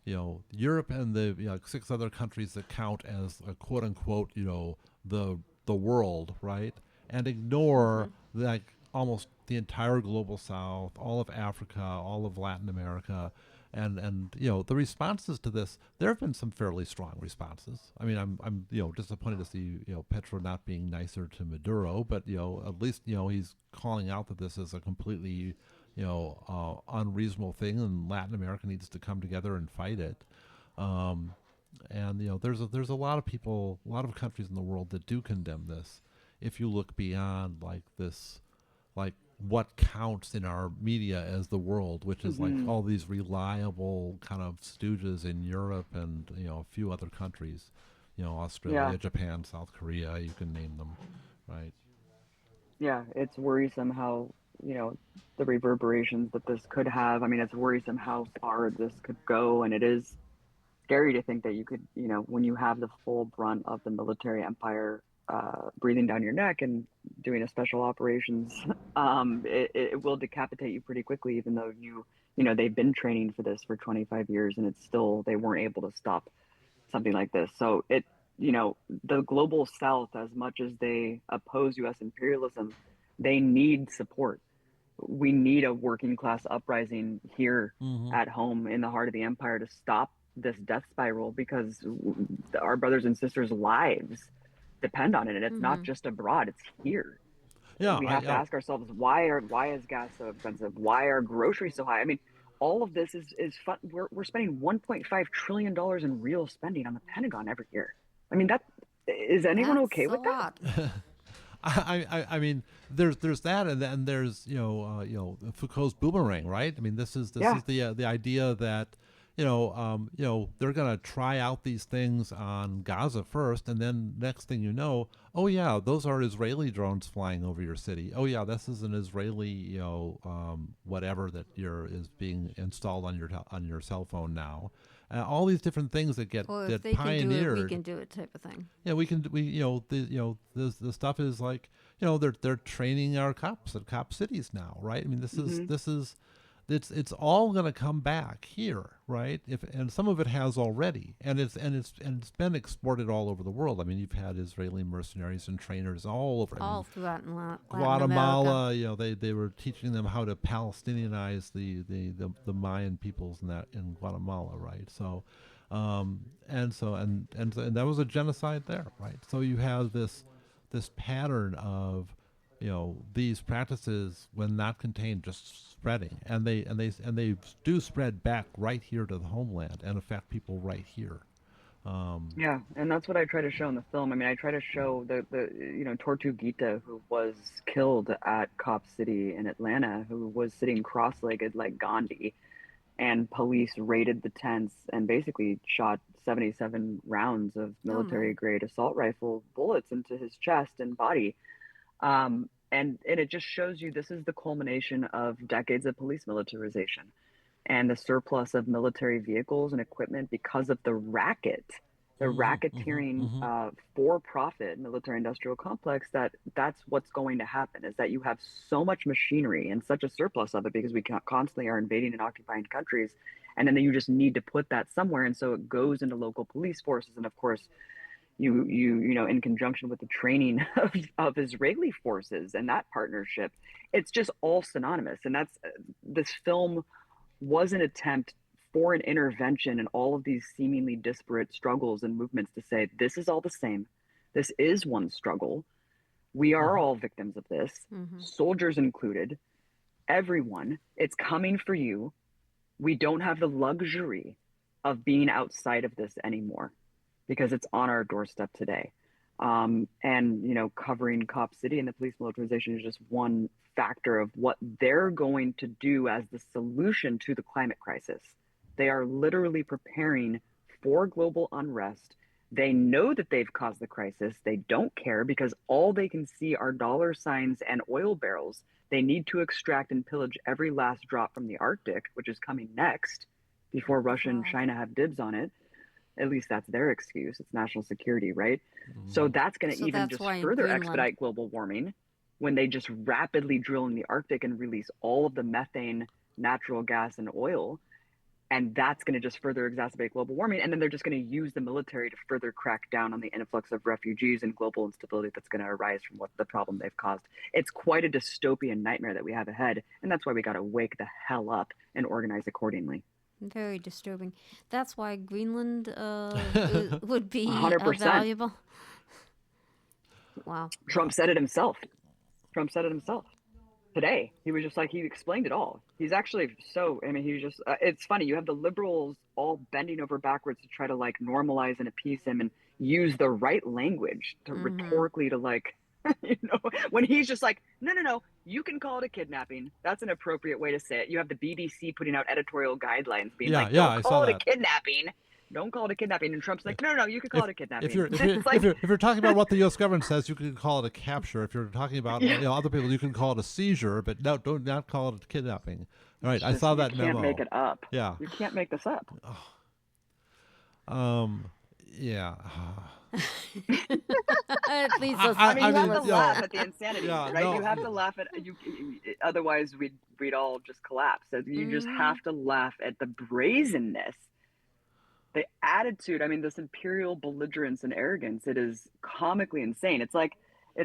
Europe and the 6 other countries that count as a quote unquote, the world, right? And ignore like almost the entire global south, all of Africa, all of Latin America. And the responses to this, there have been some fairly strong responses. I mean, I'm disappointed to see Petro not being nicer to Maduro, but at least he's calling out that this is a completely unreasonable thing, and Latin America needs to come together and fight it. And there's a lot of people, a lot of countries in the world that do condemn this. If you look beyond like this, like what counts in our media as the world, which is like all these reliable kind of stooges in Europe and a few other countries, Australia, Japan, South Korea, you can name them, right? Yeah, it's worrisome how the reverberations that this could have. I mean, it's worrisome how far this could go, and it is scary to think that you could, when you have the full brunt of the military empire breathing down your neck and doing a special operations, it will decapitate you pretty quickly, even though they've been training for this for 25 years and it's still, they weren't able to stop something like this. So the global south, as much as they oppose U.S. imperialism, they need support. We need a working class uprising here at home in the heart of the empire to stop this death spiral, because our brothers and sisters' lives depend on it, and it's not just abroad, it's here. Yeah, we have to ask ourselves, why is gas so expensive? Why are groceries so high? I mean, all of this is fun. We're spending $1.5 trillion in real spending on the Pentagon every year. I mean, is anyone okay with that? I mean, there's that, and then there's Foucault's boomerang, right? I mean, this is the idea that they're going to try out these things on Gaza first, and then next thing you know, oh yeah, those are Israeli drones flying over your city. Oh yeah, this is an Israeli, whatever that is being installed on your cell phone now, all these different things that Or if get they can do it, we pioneered. can do it type of thing. Yeah, we can. We the stuff is like they're training our cops at cop cities now, right? I mean, this is it's all going to come back here, right? If and some of it has already, and it's been exported all over the world. I mean, you've had Israeli mercenaries and trainers all over. I All mean, throughout Latin Guatemala, America. they were teaching them how to Palestinianize the Mayan peoples in Guatemala, right? So, and that was a genocide there, right? So you have this pattern of these practices, when not contained, just spreading, and they do spread back right here to the homeland and affect people right here. Yeah, and that's what I try to show in the film. I mean, I try to show the Tortuguita, who was killed at Cop City in Atlanta, who was sitting cross-legged like Gandhi, and police raided the tents and basically shot 77 rounds of Oh military my. grade assault rifle bullets into his chest and body. And it just shows you this is the culmination of decades of police militarization and the surplus of military vehicles and equipment because of the racket, the Hmm. Hmm. racketeering Hmm. for-profit military-industrial complex. That's what's going to happen, is that you have so much machinery and such a surplus of it because we constantly are invading and occupying countries, and then you just need to put that somewhere, and so it goes into local police forces, and of course in conjunction with the training of Israeli forces and that partnership, it's just all synonymous. And that's this film was an attempt for an intervention in all of these seemingly disparate struggles and movements to say this is all the same, this is one struggle, we are Hmm. all victims of this, Mm-hmm. soldiers included, everyone, it's coming for you. We don't have the luxury of being outside of this anymore because it's on our doorstep today. And covering Cop City and the police militarization is just one factor of what they're going to do as the solution to the climate crisis. They are literally preparing for global unrest. They know that they've caused the crisis. They don't care because all they can see are dollar signs and oil barrels. They need to extract and pillage every last drop from the Arctic, which is coming next before Russia and Wow. China have dibs on it. At least that's their excuse. It's national security, right? So Hmm. that's going to So even that's just why in further Greenland. expedite global warming when they just rapidly drill in the Arctic and release all of the methane, natural gas, and oil. And that's going to just further exacerbate global warming. And then they're just going to use the military to further crack down on the influx of refugees and global instability that's going to arise from what the problem they've caused. It's quite a dystopian nightmare that we have ahead. And that's why we got to wake the hell up and organize accordingly. Very disturbing. That's why Greenland would be 100%. valuable. Wow. Trump said it himself. Trump said it himself today. He was just like, he explained it all. He's actually so, I mean, he was just, it's funny. You have the liberals all bending over backwards to try to like normalize and appease him and use the right language to Mm-hmm. rhetorically to like, when he's just like, no, you can call it a kidnapping. That's an appropriate way to say it. You have the BBC putting out editorial guidelines being Yeah, like, yeah, don't I saw call it a that. kidnapping. Don't call it a kidnapping. And Trump's like, no, you can call if it a if kidnapping. you're if you're It's like, if you're talking about what the U.S. government says, you can call it a capture. If you're talking about yeah, other people, you can call it a seizure, but no, don't not call it a kidnapping. All right, it's I just, saw you that can't make memo. it up. Yeah, You can't make this up. um, yeah. It leaves us I mean, you have to You speechless. laugh know, at the insanity, yeah, right? You no, have to laugh at you. Otherwise, we'd all just collapse. So you just Mm-hmm. have to laugh at the brazenness, the attitude. I mean, this imperial belligerence and arrogance. It is comically insane. It's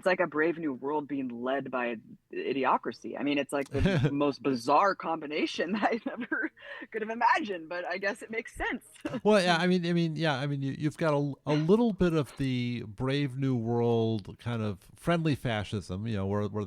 like a Brave New World being led by idiocracy. I mean, it's like the most bizarre combination that I never could have imagined. But I guess it makes sense. well, yeah, you've got a little bit of the Brave New World kind of friendly fascism, Yeah, yeah. where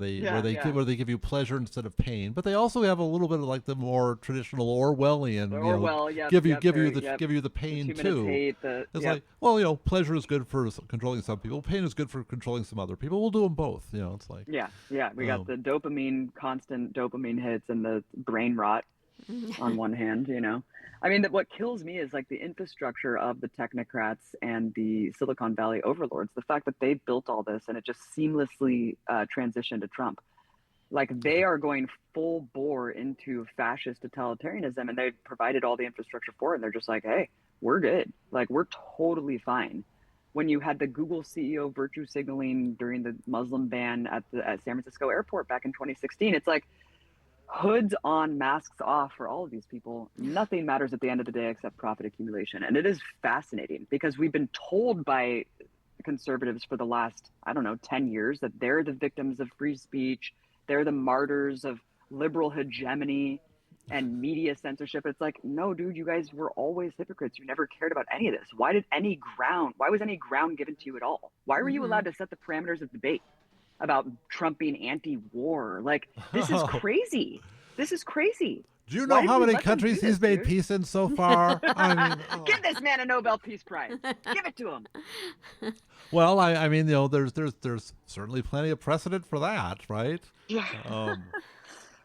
they give you pleasure instead of pain, but they also have a little bit of like the more traditional Orwellian, Orwell. Yep, yep. Very. Yep. give you the The pain two minutes too. hate. The It's yep. like, well, pleasure is good for controlling some people, pain is good for controlling some other people. We'll do them both. It's like, Yeah, yeah. We got um, the dopamine, constant dopamine hits, and the brain rot on one hand. I mean, that what kills me is like the infrastructure of the technocrats and the Silicon Valley overlords. The fact that they built all this and it just seamlessly transitioned to Trump. Like they are going full bore into fascist totalitarianism, and they've provided all the infrastructure for it. And they're just like, hey, we're good. Like, we're totally fine. When you had the Google CEO virtue signaling during the Muslim ban at San Francisco airport back in 2016, it's like hoods on, masks off for all of these people. Nothing matters at the end of the day except profit accumulation. And it is fascinating because we've been told by conservatives for the last, I don't know, 10 years that they're the victims of free speech. They're the martyrs of liberal hegemony and media censorship. It's like, no, dude, you guys were always hypocrites. You never cared about any of this. Why was any ground given to you at all? Why were you allowed to set the parameters of debate about Trump being anti-war? Like, this is crazy. This is crazy. Do you know how many countries he's made dude? peace in so far? I mean, Give this man a Nobel Peace Prize. Give it to him. well, I mean, there's certainly plenty of precedent for that, right? Yeah. Oh,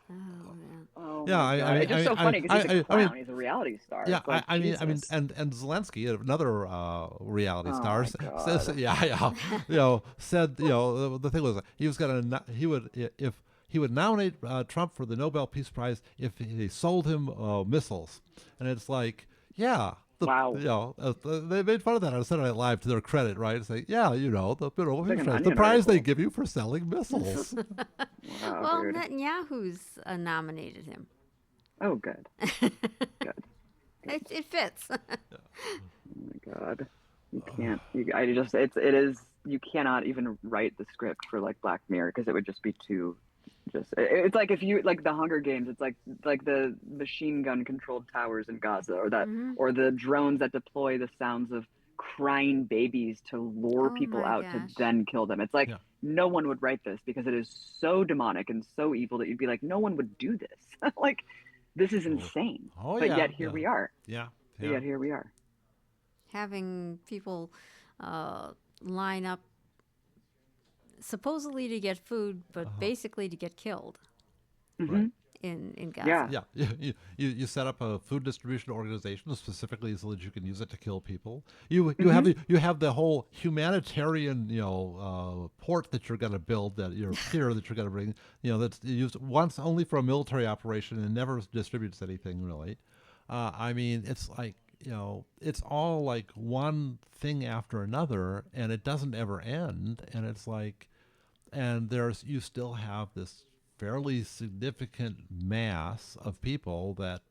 man. Oh, Yeah, it's just so funny because he's a clown. He's a reality star. Yeah, like, I mean, Jesus. and Zelensky, another reality star, my God. says, said, the thing was he would if he would nominate Trump for the Nobel Peace Prize if he sold him missiles, and it's like, yeah. Wow. They made fun of that on Saturday Night Live to their credit, right? It's like, Like the prize they article. give you for selling missiles. Wow, Well, dude. Netanyahu's nominated him. Oh, good. Good. It fits. Oh my God. You can't. You cannot even write the script for like Black Mirror because it would just be too. It's like if you like the Hunger Games. It's like the machine gun controlled towers in Gaza, or the drones that deploy the sounds of crying babies to lure Oh people my out to gosh. then kill them. It's like no one would write this because it is so demonic and so evil that you'd be like, no one would do this. Like, this is insane. Oh, but yeah, yet here we are. Yeah. But yet here we are. Having people line up supposedly to get food, but basically to get killed Right. in Gaza. Yeah. Yeah, you set up a food distribution organization specifically so that you can use it to kill people. You have the whole humanitarian port that you're going to build, that your pier that you're going to bring, that's used once only for a military operation and never distributes anything really. I mean, it's like it's all like one thing after another, and it doesn't ever end. And it's like, and you still have this fairly significant mass of people that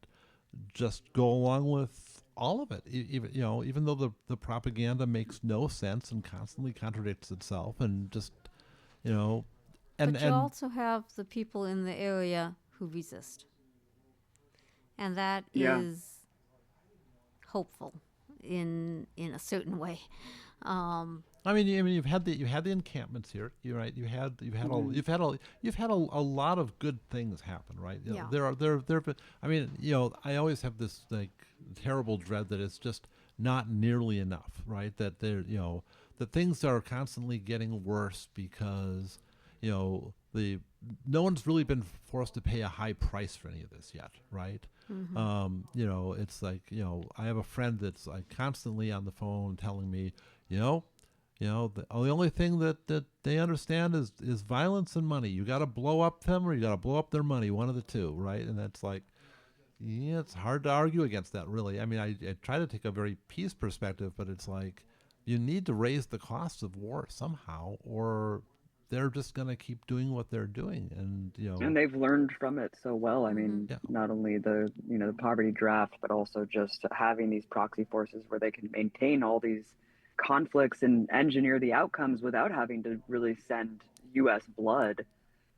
just go along with all of it, even though the propaganda makes no sense and constantly contradicts itself, and just and But you also have the people in the area who resist, and that Yeah. is hopeful in a certain way. I mean, you've had the encampments here. You're right. You've had a lot of good things happen, right? Yeah. I mean, I always have this like terrible dread that it's just not nearly enough, right? That that things are constantly getting worse because no one's really been forced to pay a high price for any of this yet, right? It's like I have a friend that's like constantly on the phone telling me, the only thing that they understand is violence and money. You got to blow up them, or you got to blow up their money, one of the two, right? And that's like, it's hard to argue against that, really. I mean, I try to take a very peace perspective, but it's like you need to raise the costs of war somehow, or they're just going to keep doing what they're doing, And they've learned from it so well. I mean, not only the the poverty draft, but also just having these proxy forces where they can maintain all these conflicts and engineer the outcomes without having to really send U.S. blood.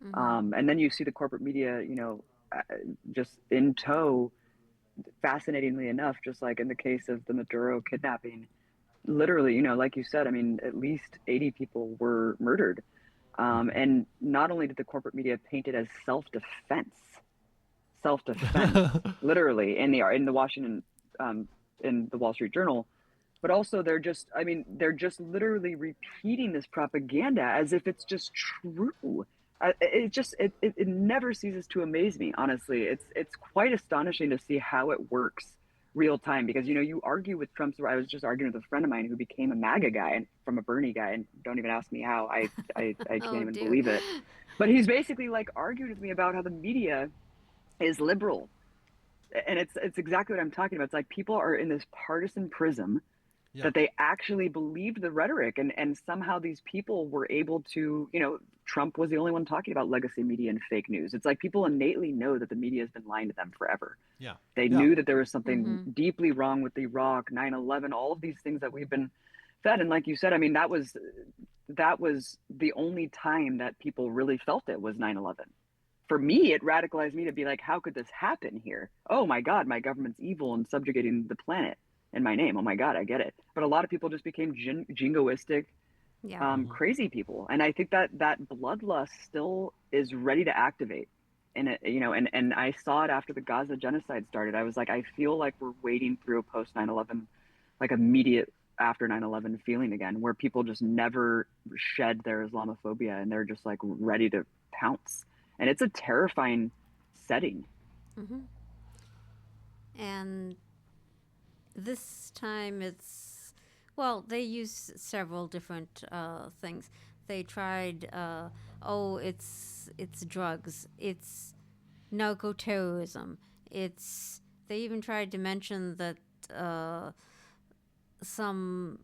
And then you see the corporate media, just in tow. Fascinatingly enough, just like in the case of the Maduro kidnapping, literally, like you said, I mean, at least 80 people were murdered. And not only did the corporate media paint it as self-defense, literally in the Washington, in the Wall Street Journal, but also they're just literally repeating this propaganda as if it's just true. It never ceases to amaze me. Honestly, it's quite astonishing to see how it works real time, because you argue with Trump's. I was just arguing with a friend of mine who became a MAGA guy and from a Bernie guy, and don't even ask me how. I can't Oh, even dear. believe it. But he's basically like argued with me about how the media is liberal, and it's exactly what I'm talking about. It's like people are in this partisan prism Yeah. that they actually believed the rhetoric, and somehow these people were able to, Trump was the only one talking about legacy media and fake news. It's like people innately know that the media has been lying to them forever. Yeah. They Yeah. knew that there was something Mm-hmm. deeply wrong with Iraq, 9/11, all of these things that we've been fed. And like you said, I mean, that was the only time that people really felt it was 9/11. For me, it radicalized me to be like, how could this happen here? Oh my God, my government's evil and subjugating the planet in my name. Oh my God, I get it. But a lot of people just became jingoistic, Yeah. Hmm. crazy people. And I think that that bloodlust still is ready to activate. And and I saw it after the Gaza genocide started. I was like, I feel like we're wading through a post 9/11, like immediate after 9/11 feeling again, where people just never shed their Islamophobia and they're just like ready to pounce. And it's a terrifying setting. Mm-hmm. And this time it's, well, they use several different things. They tried, oh, it's drugs, it's narco terrorism, it's. They even tried to mention that uh, some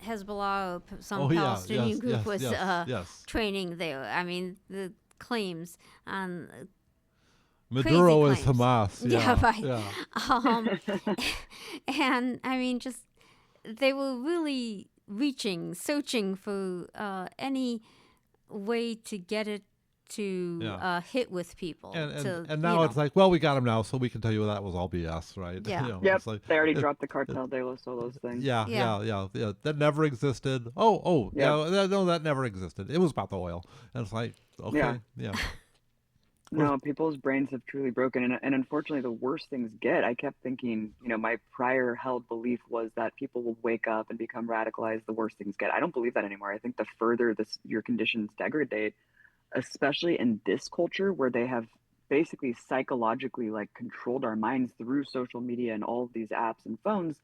Hezbollah or some Oh yeah. Palestinian Yes. group Yes. was Yes. Yes. training there. I mean, the claims and crazy Maduro is claims. Hamas. Yeah, Yeah. right. Yeah. Um, and I mean, just they were really reaching, searching for any way to get it to Yeah. hit with people. And and To and now it's like, well, we got him now, so we can tell you that was all BS, right? yeah, Yep, It's like, they already it, dropped the it, Cartel de los Solos thing. yeah, yeah, yeah, yeah, yeah. That never existed. Oh, Yep. yeah. No, that never existed. It was about the oil, and it's like, Yeah. okay, yeah. Of course. No, people's brains have truly broken. And unfortunately, the worse things get, I kept thinking, my prior held belief was that people will wake up and become radicalized the worse things get. I don't believe that anymore. I think the further your conditions degrade, especially in this culture where they have basically psychologically like controlled our minds through social media and all of these apps and phones.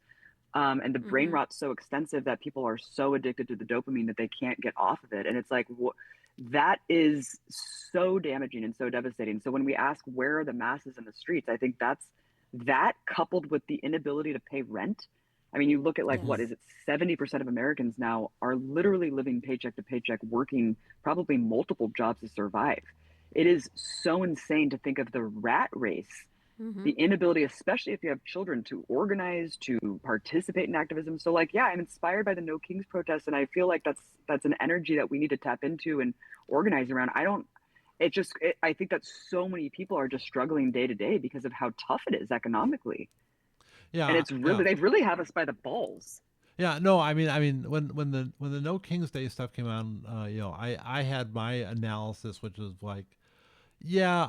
And the brain mm-hmm. rot's so extensive that people are so addicted to the dopamine that they can't get off of it. And it's like, that is so damaging and so devastating. So when we ask where are the masses in the streets, I think that coupled with the inability to pay rent. I mean, you look at like, Yes. what is it? 70% of Americans now are literally living paycheck to paycheck, working probably multiple jobs to survive. It is so insane to think of the rat race, Mm-hmm. the inability, especially if you have children, to organize, to participate in activism. So like, yeah, I'm inspired by the No Kings protests, and I feel like that's an energy that we need to tap into and organize around. I think that so many people are just struggling day to day because of how tough it is economically. And Yeah, it's really, yeah, they really have us by the balls. yeah. No, I mean, when the No Kings Day stuff came out, I had my analysis, which was like, yeah,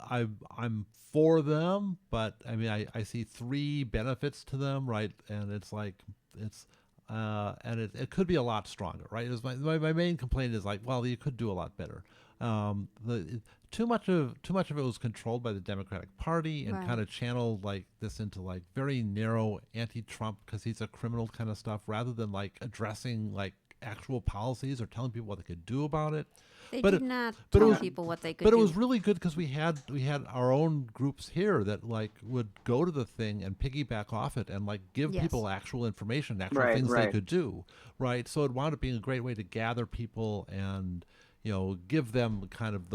I'm for them, but I mean, I see three benefits to them, right? And it's like it's and it could be a lot stronger, right? It was my main complaint is like, well, you could do a lot better. Too much of it was controlled by the Democratic Party and kind Right. of channeled like this into like very narrow anti-Trump because he's a criminal kind of stuff, rather than like addressing like actual policies or telling people what they could do about it. They But did it, not but it tell was people what they could but it do. was really good because we had our own groups here that like would go to the thing and piggyback off it and like give Yes. people actual information, actual Right, things they right. could do, right? So it wound up being a great way to gather people and give them kind of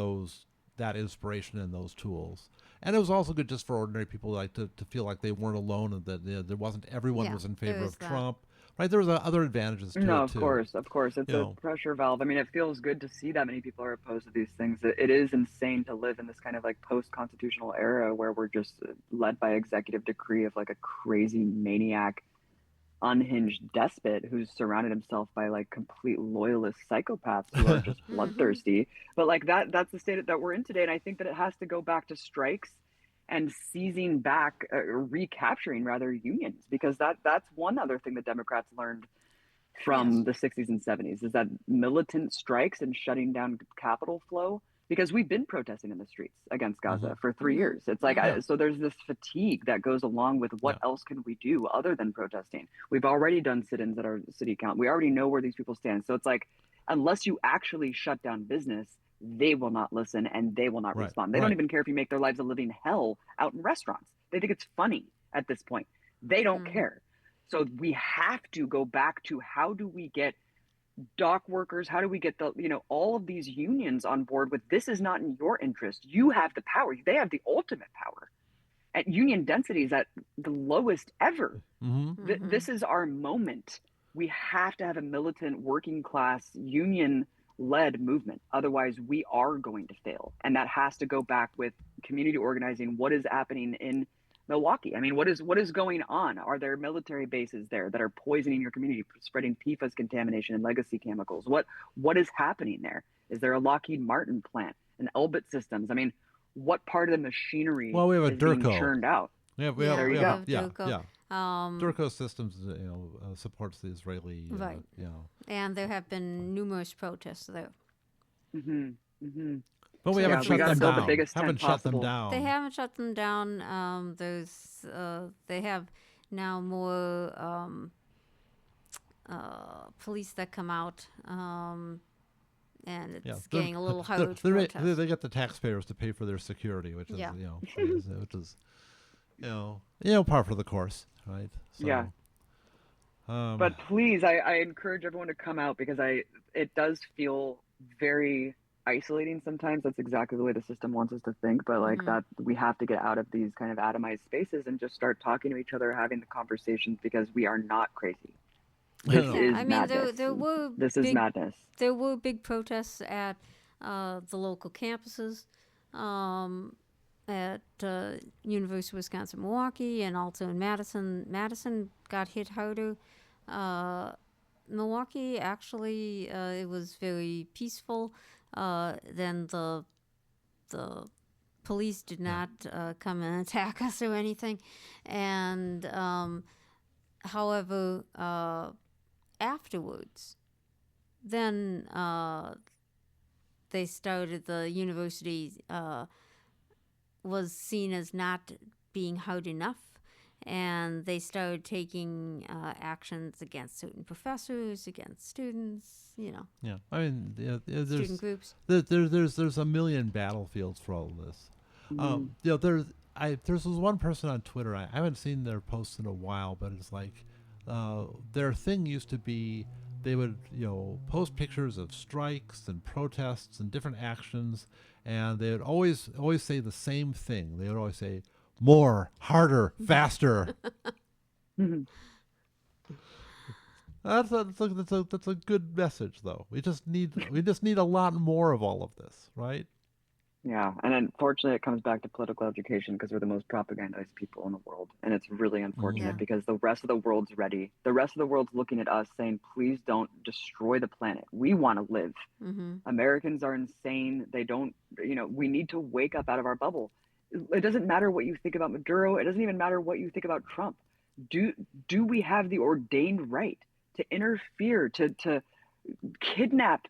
that inspiration and those tools. And it was also good just for ordinary people like to feel like they weren't alone and that there wasn't everyone Yeah, was in there favor is of that. Trump, right? There was other advantages to No, it of too, course, of course. It's you a know. pressure valve. I mean, it feels good to see that many people are opposed to these things. It is insane to live in this kind of like post-constitutional era where we're just led by executive decree of like a crazy maniac, unhinged despot who's surrounded himself by like complete loyalist psychopaths who are just Mm-hmm. bloodthirsty. But like that's the state that we're in today. And I think that it has to go back to strikes and seizing back, recapturing rather unions, because that's one other thing that Democrats learned from Yes. the 60s and 70s is that militant strikes and shutting down capital flow, because we've been protesting in the streets against Hmm. Gaza for 3 years. It's like, Mm-hmm. Yeah, so there's this fatigue that goes along with what yeah, else can we do other than protesting. We've already done sit-ins at our city count. We already know where these people stand. So it's like, unless you actually shut down business, they will not listen and they will not Right. respond. They don't even care if you make their lives a living hell out in restaurants. They think it's funny at this point. They don't care. So we have to go back to, how do we get dock workers, how do we get the, all of these unions on board with, this is not in your interest. You have the power. They have the ultimate power. At union density is at the lowest ever. This is our moment. We have to have a militant, working class, union led movement. Otherwise, we are going to fail. And that has to go back with community organizing. What is happening in Milwaukee? I mean, what is going on? Are there military bases there that are poisoning your community, spreading PFAS contamination and legacy chemicals? What is happening there? Is there a Lockheed Martin plant, an Elbit Systems? I mean, what part of the machinery we have a is being Durco churned out? There you go. Yeah. Durco Systems, supports the Israeli, right. And there have been numerous protests there. But we haven't shut them down. Haven't shut them down. They haven't shut them down. They have now more police that come out, and it's getting a little harder to protest. They get the taxpayers to pay for their security, which is which is par for the course, right? So, yeah. But please, I encourage everyone to come out, because it does feel very isolating sometimes. That's exactly the way the system wants us to think, but that we have to get out of these kind of atomized spaces and just start talking to each other, having the conversations, because we are not crazy. This is madness. This is madness. There were big protests at the local campuses, at University of Wisconsin-Milwaukee, and also in Madison. Madison got hit harder. Milwaukee, actually, it was very peaceful. Then the police did not come and attack us or anything. And however, afterwards, then they started, the university was seen as not being hard enough, and they started taking actions against certain professors, against students, Yeah, I mean, student groups. There's a million battlefields for all of this. There's this one person on Twitter. I haven't seen their posts in a while, but it's like their thing used to be, they would post pictures of strikes and protests and different actions, and they would always say the same thing. They would always say, more, harder, faster. That's a good message, though. We just need a lot more of all of this, right? Yeah, and unfortunately, it comes back to political education, because we're the most propagandized people in the world, and it's really unfortunate because the rest of the world's ready. The rest of the world's looking at us, saying, "Please don't destroy the planet. We want to live." Americans are insane. They don't. We need to wake up out of our bubble. It doesn't matter what you think about Maduro. It doesn't even matter what you think about Trump. Do we have the ordained right to interfere, to kidnap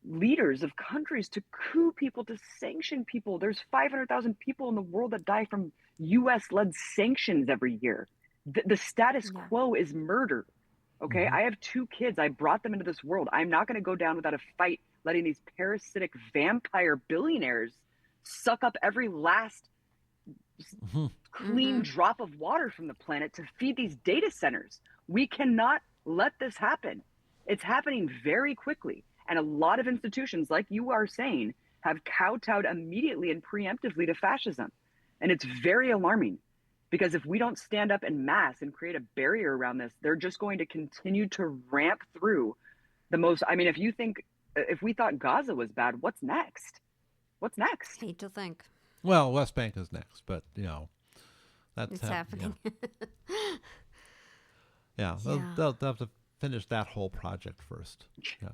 leaders of countries, to coup people, to sanction people? There's 500,000 people in the world that die from US-led sanctions every year. The status quo is murder. Okay, I have 2 kids. I brought them into this world. I'm not going to go down without a fight, letting these parasitic vampire billionaires suck up every last clean drop of water from the planet to feed these data centers. We cannot let this happen. It's happening very quickly. And a lot of institutions, like you are saying, have kowtowed immediately and preemptively to fascism. And it's very alarming, because if we don't stand up en masse and create a barrier around this, they're just going to continue to ramp through the most. I mean, if we thought Gaza was bad, what's next? What's next? Hate to think. Well, West Bank is next, but it's happening. They'll have to finish that whole project first. Yeah.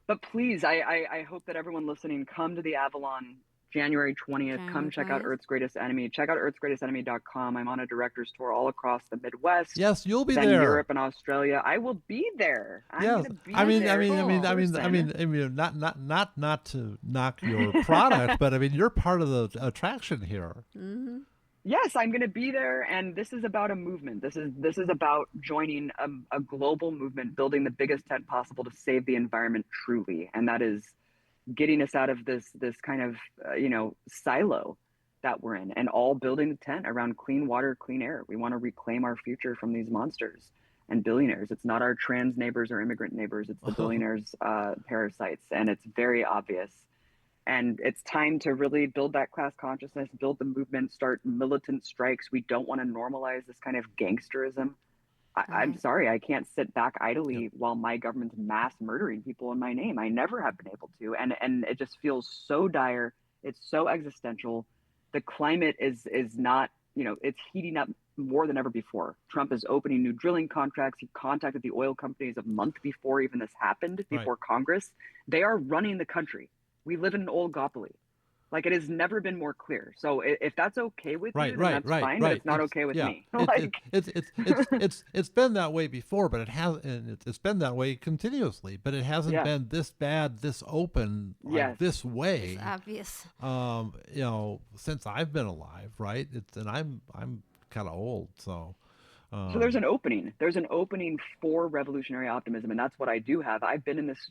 But please, I hope that everyone listening, come to the Avalon January 20th. Come check out Earth's Greatest Enemy. Check out earthsgreatestenemy.com. I'm on a director's tour all across the Midwest. Yes, you'll be then there. Europe and Australia. I will be there. Yes. I mean, not to knock your product, but I mean, you're part of the attraction here. Yes, I'm going to be there, and this is about a movement. This is about joining a global movement, building the biggest tent possible to save the environment truly, and that is getting us out of this kind of silo that we're in, and all building the tent around clean water, clean air. We want to reclaim our future from these monsters and billionaires. It's not our trans neighbors or immigrant neighbors. It's the billionaires, parasites, and it's very obvious. And it's time to really build that class consciousness, build the movement, start militant strikes. We don't want to normalize this kind of gangsterism. I'm sorry, I can't sit back idly while my government's mass murdering people in my name. I never have been able to. And it just feels so dire. It's so existential. The climate is not, it's heating up more than ever before. Trump is opening new drilling contracts. He contacted the oil companies a month before even this happened, before Congress. They are running the country. We live in an oligopoly. Like, it has never been more clear. So if that's okay with you, then that's fine. But it's not okay with me. It's been that way before, but it's been that way continuously. But it hasn't been this bad, this open, this way. It's obvious. Since I've been alive, right? And I'm kind of old, so. So there's an opening. There's an opening for revolutionary optimism, and that's what I do have. I've been in this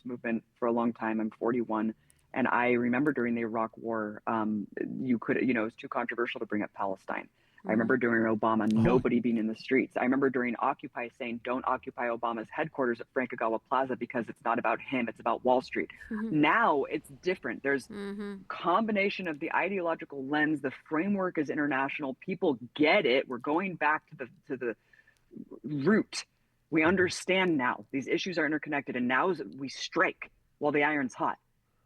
movement for a long time. I'm 41. And I remember during the Iraq War, it was too controversial to bring up Palestine. I remember during Obama, nobody being in the streets. I remember during Occupy saying, don't occupy Obama's headquarters at Frankagawa Plaza because it's not about him, it's about Wall Street. Now it's different. There's combination of the ideological lens. The framework is international. People get it. We're going back to the root. We understand now. These issues are interconnected. And now we strike while the iron's hot.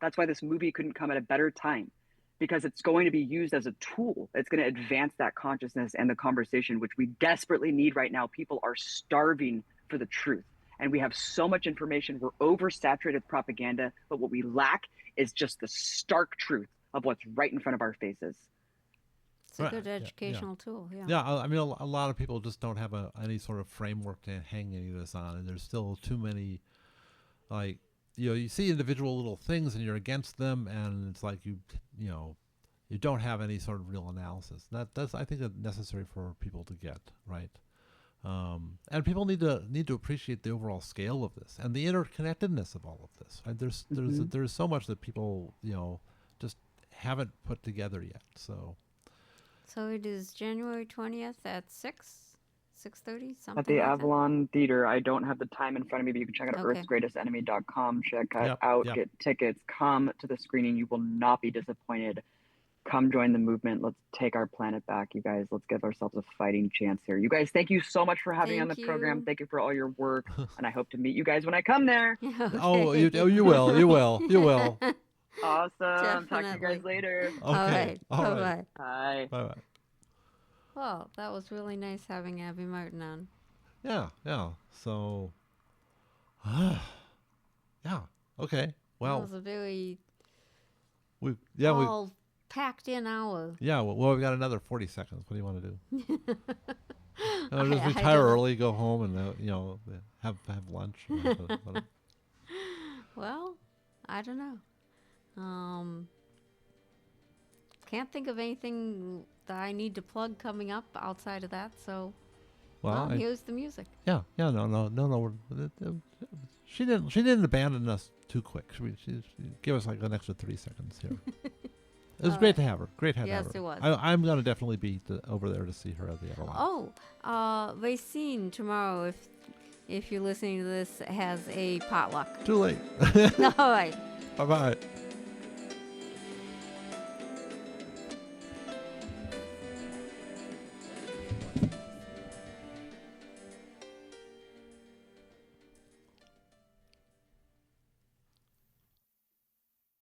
That's why this movie couldn't come at a better time, because it's going to be used as a tool. It's going to advance that consciousness and the conversation, which we desperately need right now. People are starving for the truth. And we have so much information. We're oversaturated with propaganda. But what we lack is just the stark truth of what's right in front of our faces. It's a good educational tool. Yeah, I mean, a lot of people just don't have any sort of framework to hang any of this on. And there's still too many, you see individual little things and you're against them, and it's like you don't have any sort of real analysis. That's I think necessary for people to get right, and people need to appreciate the overall scale of this and the interconnectedness of all of this. Right? There's so much that people just haven't put together yet. So it is January 20th at 6:30, something at the like Avalon Theater. I don't have the time in front of me, but you can check out earthsgreatestenemy.com. Check it out, get tickets, come to the screening. You will not be disappointed. Come join the movement. Let's take our planet back, you guys. Let's give ourselves a fighting chance here. You guys, thank you so much for having me on the program. Thank you for all your work, and I hope to meet you guys when I come there. You will. Awesome. Definitely. Talk to you guys later. Okay. All right. Bye. Bye. Well, that was really nice having Abby Martin on. Yeah. So, okay. Well, that was a very we packed in hour. Yeah. Well, we've got another 40 seconds. What do you want to do? Just retire early, go home, and have lunch. Well, I don't know. Can't think of anything that I need to plug coming up outside of that. So, here's the music. Yeah. No. She didn't abandon us too quick. She gave us like an extra 3 seconds here. It was great to have her. Yes, it was. I'm gonna definitely be over there to see her at the Avalon. Racine tomorrow. If you're listening to this, has a potluck. Too late. All right. Bye.